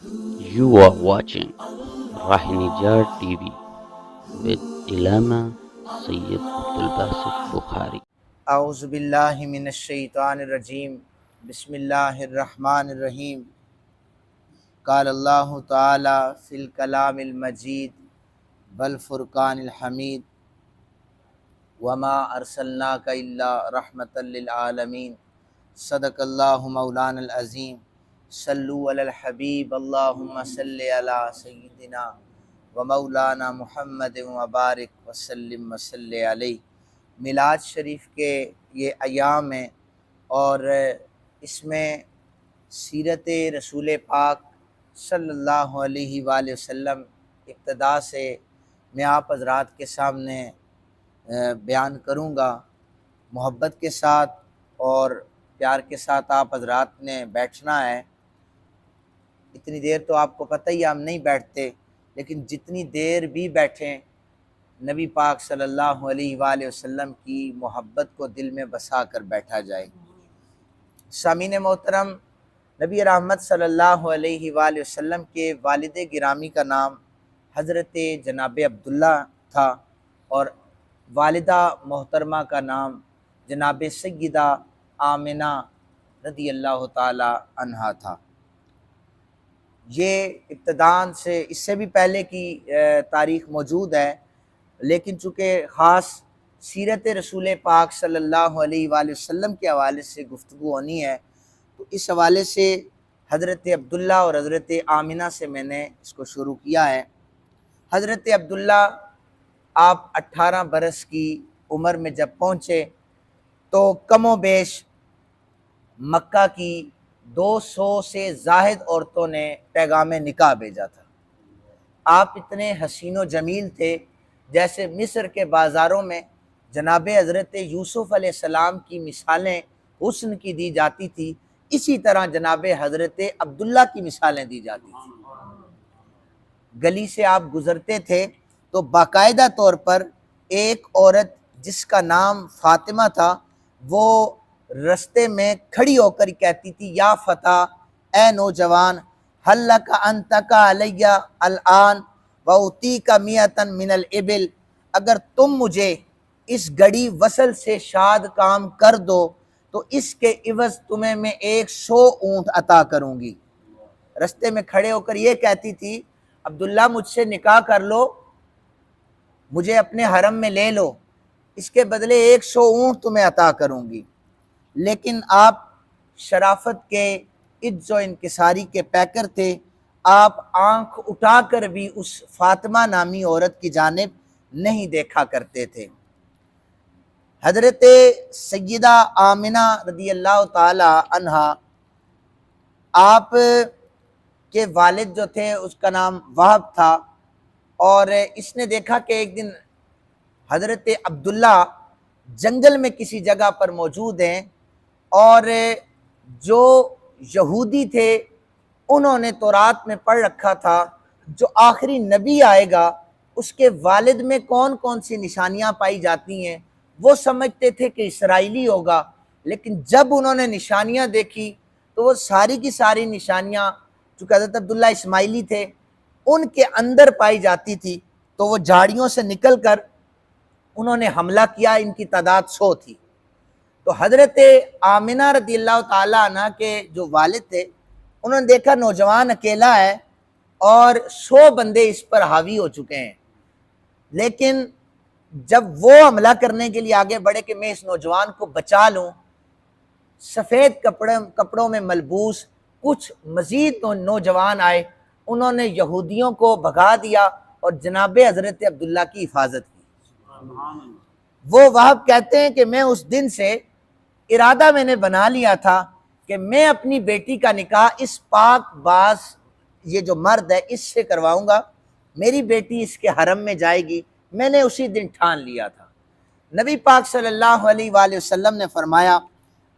You are watching Rahinijar TV with Ilama Sayyid Abdul Basit Bukhari. اعوذ باللہ من الشیطان الرجیم بسم اللہ الرحمن الرحیم قال اللہ تعالی فی الکلام المجید والفرقان الحمید وما ارسلناک الا رحمتا للعالمین صدق اللہ مولانا العظیم صلو علی الحبیب اللہم صلی علی سیدنا و مولانا محمد وبارک وسلم وصلی علیہ۔ میلاد شریف کے یہ ایام ہیں اور اس میں سیرت رسول پاک صلی اللہ علیہ وآلہ وسلم ابتدا سے میں آپ حضرات کے سامنے بیان کروں گا۔ محبت کے ساتھ اور پیار کے ساتھ آپ حضرات نے بیٹھنا ہے۔ اتنی دیر تو آپ کو پتہ ہی ہم نہیں بیٹھتے، لیکن جتنی دیر بھی بیٹھیں نبی پاک صلی اللہ علیہ وآلہ وسلم کی محبت کو دل میں بسا کر بیٹھا جائے۔ سامعین محترم، نبی رحمت صلی اللہ علیہ وآلہ وسلم کے والد گرامی کا نام حضرت جناب عبداللہ تھا اور والدہ محترمہ کا نام جناب سیدہ آمنہ رضی اللہ تعالی عنہا تھا۔ یہ ابتداءً سے اس سے بھی پہلے کی تاریخ موجود ہے، لیکن چونکہ خاص سیرت رسول پاک صلی اللہ علیہ وآلہ وسلم کے حوالے سے گفتگو ہونی ہے، تو اس حوالے سے حضرت عبداللہ اور حضرت آمنہ سے میں نے اس کو شروع کیا ہے۔ حضرت عبداللہ آپ 18 برس کی عمر میں جب پہنچے تو کم و بیش مکہ کی 200 سے زائد عورتوں نے پیغام نکاح بھیجا تھا۔ آپ اتنے حسین و جمیل تھے، جیسے مصر کے بازاروں میں جناب حضرت یوسف علیہ السلام کی مثالیں حسن کی دی جاتی تھی، اسی طرح جناب حضرت عبداللہ کی مثالیں دی جاتی تھیں۔ گلی سے آپ گزرتے تھے تو باقاعدہ طور پر ایک عورت جس کا نام فاطمہ تھا، وہ رستے میں کھڑی ہو کر کہتی تھی، یا فتیٰ، اے نوجوان، حل لک ان تقع علی الآن وأعطیک مئۃ من الابل، اگر تم مجھے اس گھڑی وصل سے شاد کام کر دو تو اس کے عوض تمہیں میں 100 اونٹ عطا کروں گی۔ رستے میں کھڑے ہو کر یہ کہتی تھی، عبداللہ مجھ سے نکاح کر لو، مجھے اپنے حرم میں لے لو، اس کے بدلے 100 اونٹ تمہیں عطا کروں گی۔ لیکن آپ شرافت کے، عز و انکساری کے پیکر تھے، آپ آنکھ اٹھا کر بھی اس فاطمہ نامی عورت کی جانب نہیں دیکھا کرتے تھے۔ حضرت سیدہ آمنہ رضی اللہ تعالی عنہا، آپ کے والد جو تھے اس کا نام وہب تھا، اور اس نے دیکھا کہ ایک دن حضرت عبداللہ جنگل میں کسی جگہ پر موجود ہیں، اور جو یہودی تھے انہوں نے تورات میں پڑھ رکھا تھا جو آخری نبی آئے گا اس کے والد میں کون کون سی نشانیاں پائی جاتی ہیں، وہ سمجھتے تھے کہ اسرائیلی ہوگا، لیکن جب انہوں نے نشانیاں دیکھی تو وہ ساری کی ساری نشانیاں، چونکہ حضرت عبداللہ اسماعیلی تھے، ان کے اندر پائی جاتی تھی، تو وہ جھاڑیوں سے نکل کر انہوں نے حملہ کیا۔ ان کی تعداد 100 تھی۔ تو حضرت آمنہ رضی اللہ تعالیٰ عنہ کے جو والد تھے، انہوں نے دیکھا نوجوان اکیلا ہے اور 100 بندے اس پر حاوی ہو چکے ہیں، لیکن جب وہ حملہ کرنے کے لیے آگے بڑھے کہ میں اس نوجوان کو بچا لوں، سفید کپڑوں میں ملبوس کچھ مزید نوجوان آئے، انہوں نے یہودیوں کو بھگا دیا اور جناب حضرت عبداللہ کی حفاظت کی۔ وہ وہب کہتے ہیں کہ میں اس دن سے ارادہ میں نے بنا لیا تھا کہ میں اپنی بیٹی کا نکاح اس پاک باز یہ جو مرد ہے اس سے کرواؤں گا، میری بیٹی اس کے حرم میں جائے گی، میں نے اسی دن ٹھان لیا تھا۔ نبی پاک صلی اللہ علیہ وآلہ وسلم نے فرمایا،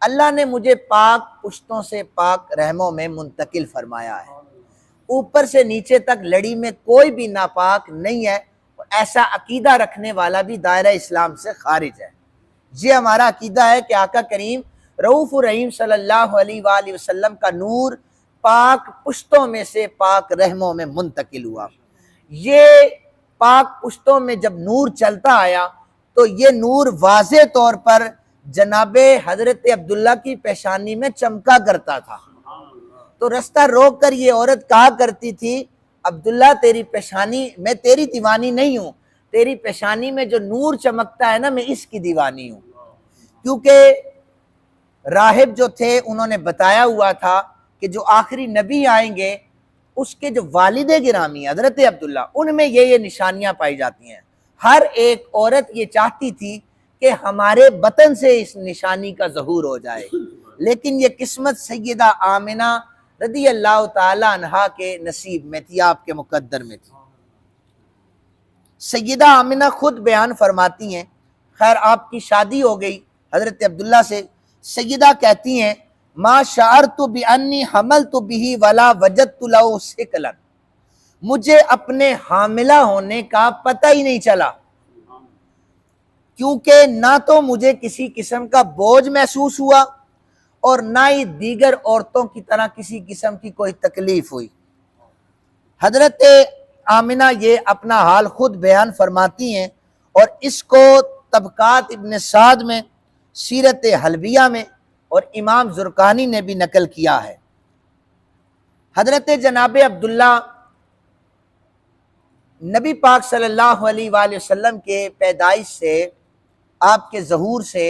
اللہ نے مجھے پاک پشتوں سے پاک رحموں میں منتقل فرمایا ہے، اوپر سے نیچے تک لڑی میں کوئی بھی ناپاک نہیں ہے، اور ایسا عقیدہ رکھنے والا بھی دائرہ اسلام سے خارج ہے۔ یہ ہمارا عقیدہ ہے کہ آقا کریم رؤوف الرحیم صلی اللہ علیہ وآلہ وسلم کا نور پاک پشتوں میں سے پاک رحموں میں منتقل ہوا۔ یہ پاک پشتوں میں جب نور چلتا آیا تو یہ نور واضح طور پر جناب حضرت عبداللہ کی پیشانی میں چمکا کرتا تھا۔ تو رستہ روک کر یہ عورت کہا کرتی تھی، عبداللہ تیری پیشانی، میں تیری دیوانی نہیں ہوں، تیری پیشانی میں جو نور چمکتا ہے نا، میں اس کی دیوانی ہوں۔ کیونکہ راہب جو تھے انہوں نے بتایا ہوا تھا کہ جو آخری نبی آئیں گے اس کے جو والد گرامی حضرت عبداللہ، ان میں یہ نشانیاں پائی جاتی ہیں۔ ہر ایک عورت یہ چاہتی تھی کہ ہمارے بطن سے اس نشانی کا ظہور ہو جائے، لیکن یہ قسمت سیدہ آمنہ رضی اللہ تعالی عنہا کے نصیب میں تھی، آپ کے مقدر میں تھی۔ سیدہ آمنہ خود بیان فرماتی ہیں، خیر آپ کی شادی ہو گئی حضرت عبداللہ سے، سیدہ کہتی ہیں ما شعرت بانی حملت به ولا وجدت له ثقلا، مجھے اپنے حاملہ ہونے کا پتہ ہی نہیں چلا، کیونکہ نہ تو مجھے کسی قسم کا بوجھ محسوس ہوا اور نہ ہی دیگر عورتوں کی طرح کسی قسم کی کوئی تکلیف ہوئی۔ حضرت آمنہ یہ اپنا حال خود بیان فرماتی ہیں، اور اس کو طبقات ابن سعد میں، سیرت حلبیہ میں اور امام زرقانی نے بھی نقل کیا ہے۔ حضرت جناب عبداللہ نبی پاک صلی اللہ علیہ وآلہ وسلم کے پیدائش سے، آپ کے ظہور سے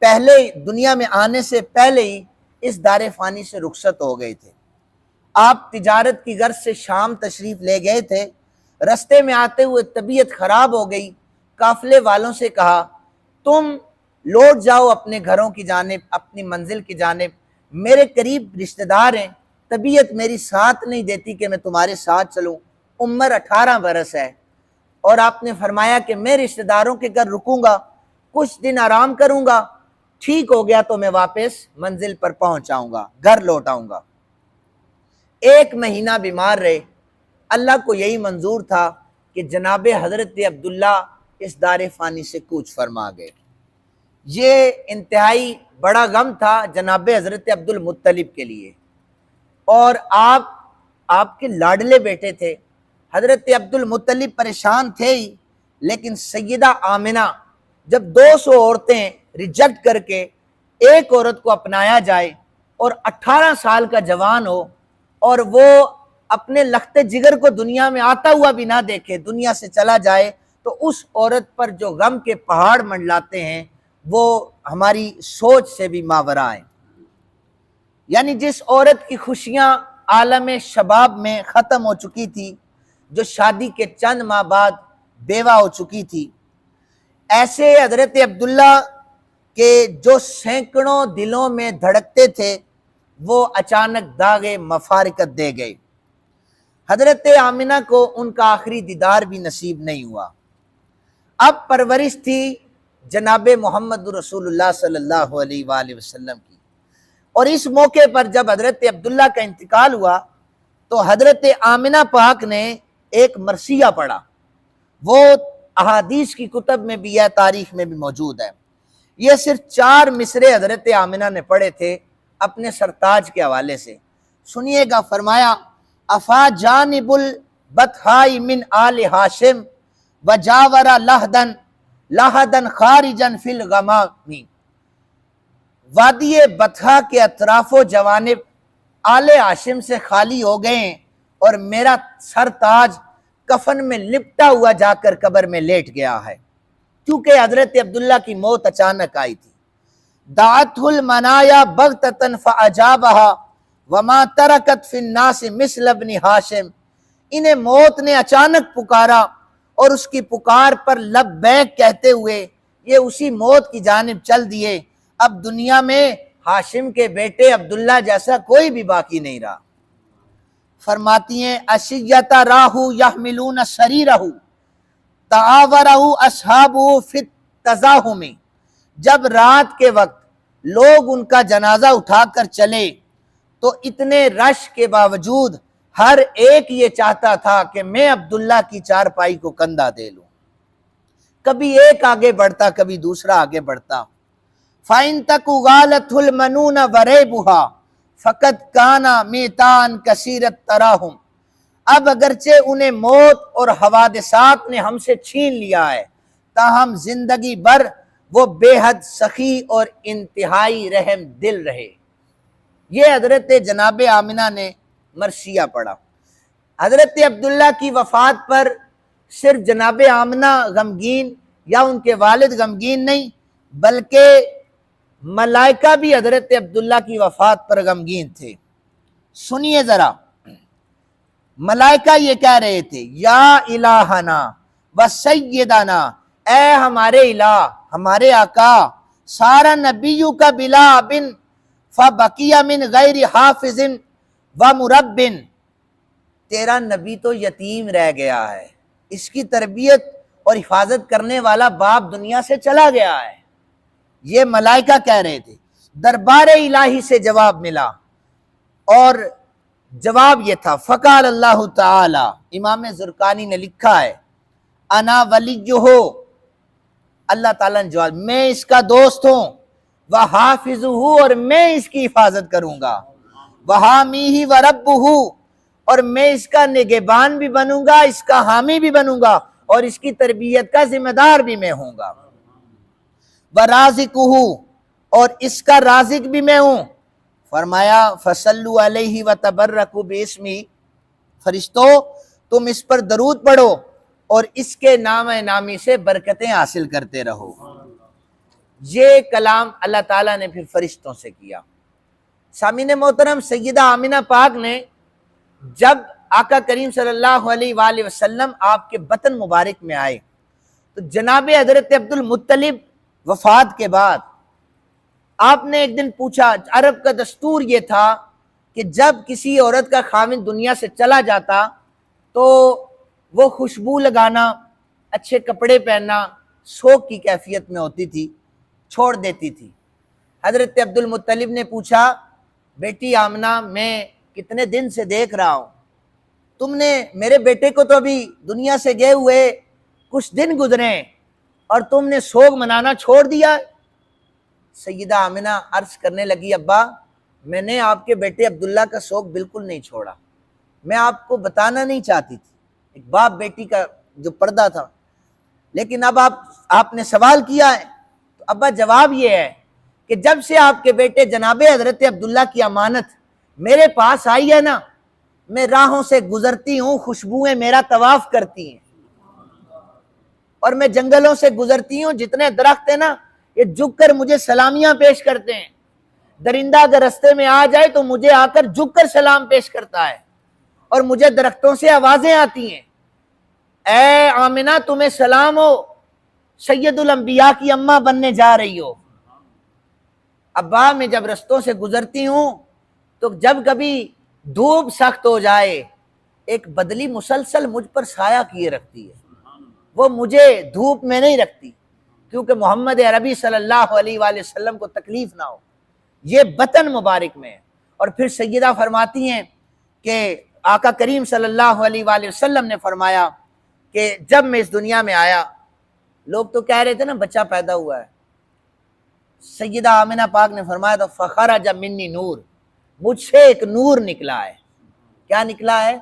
پہلے، دنیا میں آنے سے پہلے ہی اس دار فانی سے رخصت ہو گئے تھے۔ آپ تجارت کی غرض سے شام تشریف لے گئے تھے، رستے میں آتے ہوئے طبیعت خراب ہو گئی، قافلے والوں سے کہا تم لوٹ جاؤ اپنے گھروں کی جانب، اپنی منزل کی جانب، میرے قریب رشتہ دار ہیں، طبیعت میری ساتھ نہیں دیتی کہ میں تمہارے ساتھ چلوں، عمر 18 برس ہے، اور آپ نے فرمایا کہ میں رشتہ داروں کے گھر رکوں گا، کچھ دن آرام کروں گا، ٹھیک ہو گیا تو میں واپس منزل پر پہنچ آؤں گا، گھر لوٹ آؤں گا۔ 1 مہینہ بیمار رہے، اللہ کو یہی منظور تھا کہ جناب حضرت عبداللہ اس دار فانی سے کوچ فرما گئے۔ یہ انتہائی بڑا غم تھا جناب حضرت عبد المطلب کے لیے، اور آپ کے لاڈلے بیٹے تھے۔ حضرت عبد المطلب پریشان تھے ہی، لیکن سیدہ آمنہ جب 200 عورتیں ریجیکٹ کر کے ایک عورت کو اپنایا جائے اور 18 سال کا جوان ہو اور وہ اپنے لخت جگر کو دنیا میں آتا ہوا بھی نہ دیکھے، دنیا سے چلا جائے، تو اس عورت پر جو غم کے پہاڑ منڈلاتے ہیں وہ ہماری سوچ سے بھی ماورا ہیں۔ یعنی جس عورت کی خوشیاں عالم شباب میں ختم ہو چکی تھی، جو شادی کے چند ماہ بعد بیوہ ہو چکی تھی، ایسے حضرت عبداللہ کے جو سینکڑوں دلوں میں دھڑکتے تھے وہ اچانک داغ مفارقت دے گئے۔ حضرت آمنہ کو ان کا آخری دیدار بھی نصیب نہیں ہوا۔ اب پرورش تھی جناب محمد رسول اللہ صلی اللہ علیہ وآلہ وسلم کی، اور اس موقع پر جب حضرت عبداللہ کا انتقال ہوا تو حضرت آمنہ پاک نے ایک مرثیہ پڑھا، وہ احادیث کی کتب میں بھی ہے، تاریخ میں بھی موجود ہے۔ یہ صرف 4 مصرے حضرت آمنہ نے پڑھے تھے اپنے سرتاج کے حوالے سے، سنیے گا۔ فرمایا افا جانب البطحاء من آل ہاشم وجاور لہدن خارجن فی الغمام، وادی بطحا کے اطراف و جوانب آل ہاشم سے خالی ہو گئے ہیں، اور میرا سر تاج کفن میں لپٹا ہوا جا کر قبر میں لیٹ گیا ہے، کیونکہ حضرت عبداللہ کی موت اچانک آئی تھی۔ دعت المنایا بغتتن فاجابہا وما ترکت فی الناس مثل ابن ہاشم، انہیں موت نے اچانک پکارا اور اس کی پکار پر لبیک کہتے ہوئے یہ اسی موت کی جانب چل دیے، اب دنیا میں ہاشم کے بیٹے عبداللہ جیسا کوئی بھی باقی نہیں رہا۔ فرماتی ہیں اشیت راہو یحملون سریرہ تعاورہ اصحابہ فی التزاحم، جب رات کے وقت لوگ ان کا جنازہ اٹھا کر چلے تو اتنے رش کے باوجود ہر ایک یہ چاہتا تھا کہ میں عبداللہ کی چارپائی کو کندھا دے لوں، کبھی ایک آگے بڑھتا کبھی دوسرا آگے بڑھتا۔ فَإِن تَكُ غَالَتْهُ الْمَنُونَ وَرَيْبُهَا فقط کانا میتان کثیرت تراہم، اب اگرچہ انہیں موت اور حوادثات نے ہم سے چھین لیا ہے، تاہم زندگی بھر وہ بے حد سخی اور انتہائی رحم دل رہے۔ یہ حضرت جناب آمنہ نے مرثیہ پڑھا۔ حضرت عبداللہ کی وفات پر صرف جناب آمنہ غمگین یا ان کے والد غمگین نہیں، بلکہ ملائکہ بھی حضرت عبداللہ کی وفات پر غمگین تھے۔ سنیے ذرا، ملائکہ یہ کہہ رہے تھے، یا الہنا و سیدنا، اے ہمارے الہ، ہمارے آقا، سارا نبیوں کا بلا بن فبقی من غیر حافظ و مربن، تیرا نبی تو یتیم رہ گیا ہے، اس کی تربیت اور حفاظت کرنے والا باپ دنیا سے چلا گیا ہے۔ یہ ملائکہ کہہ رہے تھے۔ دربار الہی سے جواب ملا، اور جواب یہ تھا، فقال اللہ تعالی، امام زرقانی نے لکھا ہے، انا ولیہ، اللہ تعالیٰ نے جواب، میں اس کا دوست ہوں، وحافظہ، اور میں اس کی حفاظت کروں گا، وحامیہ وربہ، اور میں اس کا نگہبان بھی بنوں گا، اس کا حامی بھی بنوں گا، اور اس کی تربیت کا ذمہ دار بھی میں ہوں گا، ورازقہ، اور اس کا رازق بھی میں ہوں۔ فرمایا فصلوا علیہ وتبرکوا باسمہ، فرشتوں تم اس پر درود پڑھو اور اس کے نام نامی سے برکتیں حاصل کرتے رہو۔ یہ کلام اللہ تعالیٰ نے پھر فرشتوں سے کیا۔ سامعین محترم، سیدہ آمنہ پاک نے جب آقا کریم صلی اللہ علیہ وآلہ وسلم آپ کے بطن مبارک میں آئے تو جناب حضرت عبد المطلب وفات کے بعد آپ نے ایک دن پوچھا، عرب کا دستور یہ تھا کہ جب کسی عورت کا خاوند دنیا سے چلا جاتا تو وہ خوشبو لگانا، اچھے کپڑے پہننا شوق کی کیفیت میں ہوتی تھی، چھوڑ دیتی تھی۔ حضرت عبد المطلب نے پوچھا، بیٹی آمنہ میں کتنے دن سے دیکھ رہا ہوں، تم نے میرے بیٹے کو تو ابھی دنیا سے گئے ہوئے کچھ دن گزرے اور تم نے سوگ منانا چھوڑ دیا۔ سیدہ آمنہ عرض کرنے لگی، ابا میں نے آپ کے بیٹے عبداللہ کا سوگ بالکل نہیں چھوڑا، میں آپ کو بتانا نہیں چاہتی تھی، ایک باپ بیٹی کا جو پردہ تھا، لیکن اب آپ نے سوال کیا ہے تو ابا جواب یہ ہے کہ جب سے آپ کے بیٹے جناب حضرت عبداللہ کی امانت میرے پاس آئی ہے نا، میں راہوں سے گزرتی ہوں، خوشبوئیں میرا طواف کرتی ہیں، اور میں جنگلوں سے گزرتی ہوں، جتنے درخت ہیں نا یہ جھک کر مجھے سلامیاں پیش کرتے ہیں، درندہ اگر رستے میں آ جائے تو مجھے آ کر جھک کر سلام پیش کرتا ہے، اور مجھے درختوں سے آوازیں آتی ہیں، اے آمنہ تمہیں سلام ہو، سید الانبیاء کی اماں بننے جا رہی ہو۔ ابا میں جب رستوں سے گزرتی ہوں تو جب کبھی دھوپ سخت ہو جائے ایک بدلی مسلسل مجھ پر سایہ کیے رکھتی ہے، وہ مجھے دھوپ میں نہیں رکھتی کیونکہ محمد عربی صلی اللہ علیہ وآلہ وسلم کو تکلیف نہ ہو، یہ بطن مبارک میں ہے۔ اور پھر سیدہ فرماتی ہیں کہ آقا کریم صلی اللہ علیہ وآلہ وسلم نے فرمایا کہ جب میں اس دنیا میں آیا، لوگ تو کہہ رہے تھے نا بچہ پیدا ہوا ہے، سیدہ آمنہ پاک نے فرمایا تو فخرج منی نور، مجھ سے ایک نور نکلا ہے۔ کیا نکلا ہے؟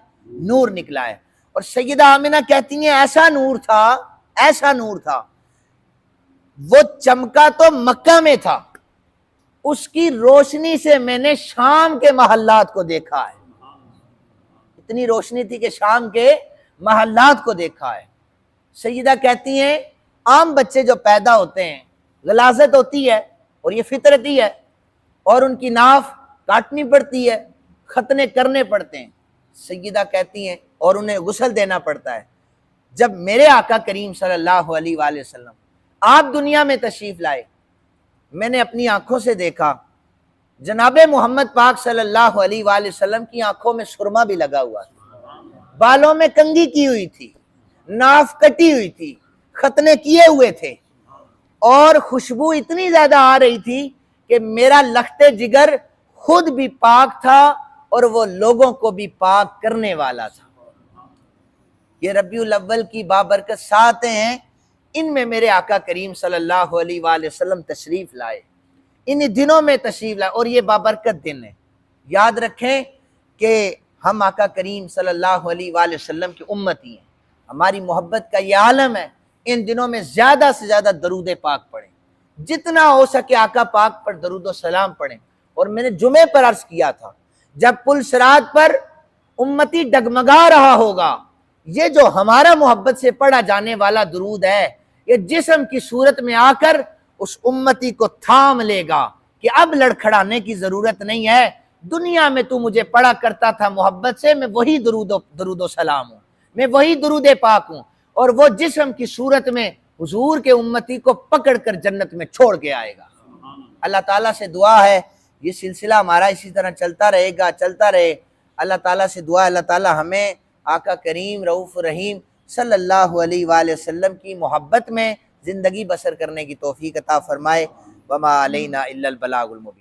نور نکلا ہے۔ اور سیدہ آمنہ کہتی ہیں ایسا نور تھا وہ چمکا تو مکہ میں تھا، اس کی روشنی سے میں نے شام کے محلات کو دیکھا ہے، اتنی روشنی تھی کہ شام کے محلات کو دیکھا ہے۔ سیدہ کہتی ہیں عام بچے جو پیدا ہوتے ہیں غلاظت ہوتی ہے اور یہ فطرتی ہے، اور ان کی ناف کاٹنی پڑتی ہے، ختنے کرنے پڑتے ہیں، سیدہ کہتی ہیں، اور انہیں غسل دینا پڑتا ہے۔ جب میرے آقا کریم صلی اللہ علیہ وآلہ وسلم آپ دنیا میں تشریف لائے، میں نے اپنی آنکھوں سے دیکھا جناب محمد پاک صلی اللہ علیہ وآلہ وسلم کی آنکھوں میں سرما بھی لگا ہوا تھا، بالوں میں کنگھی کی ہوئی تھی، ناف کٹی ہوئی تھی، ختنے کیے ہوئے تھے، اور خوشبو اتنی زیادہ آ رہی تھی کہ میرا لخت جگر خود بھی پاک تھا اور وہ لوگوں کو بھی پاک کرنے والا تھا۔ یہ ربیع الاول کی بابرکت ساتیں ہیں، ان میں میرے آقا کریم صلی اللہ علیہ وآلہ وسلم تشریف لائے، ان دنوں میں تشریف لائے، اور یہ بابرکت دن ہے۔ یاد رکھیں کہ ہم آقا کریم صلی اللہ علیہ وآلہ وسلم کی امتی ہیں، ہماری محبت کا یہ عالم ہے، ان دنوں میں زیادہ سے زیادہ درود پاک پڑھیں، جتنا ہو سکے آقا پاک پر درود و سلام پڑھیں۔ اور میں نے جمعے پر عرض کیا تھا، جب پل صراط پر امتی ڈگمگا رہا ہوگا، یہ جو ہمارا محبت سے پڑھا جانے والا درود ہے، یہ جسم کی صورت میں آ کر اس امتی کو تھام لے گا کہ اب لڑکھڑانے کی ضرورت نہیں ہے، دنیا میں تو مجھے پڑھا کرتا تھا محبت سے، میں وہی درود و سلام ہوں، میں وہی درود پاک ہوں، اور وہ جسم کی صورت میں حضور کے امتی کو پکڑ کر جنت میں چھوڑ کے آئے گا۔ اللہ تعالیٰ سے دعا ہے یہ سلسلہ ہمارا اسی طرح چلتا رہے گا، چلتا رہے۔ اللہ تعالیٰ سے دعا ہے اللہ تعالیٰ ہمیں آقا کریم رؤوف رحیم صلی اللہ علیہ وآلہ وسلم کی محبت میں زندگی بسر کرنے کی توفیق عطا فرمائے۔ وما علینا الا البلاغ المبین۔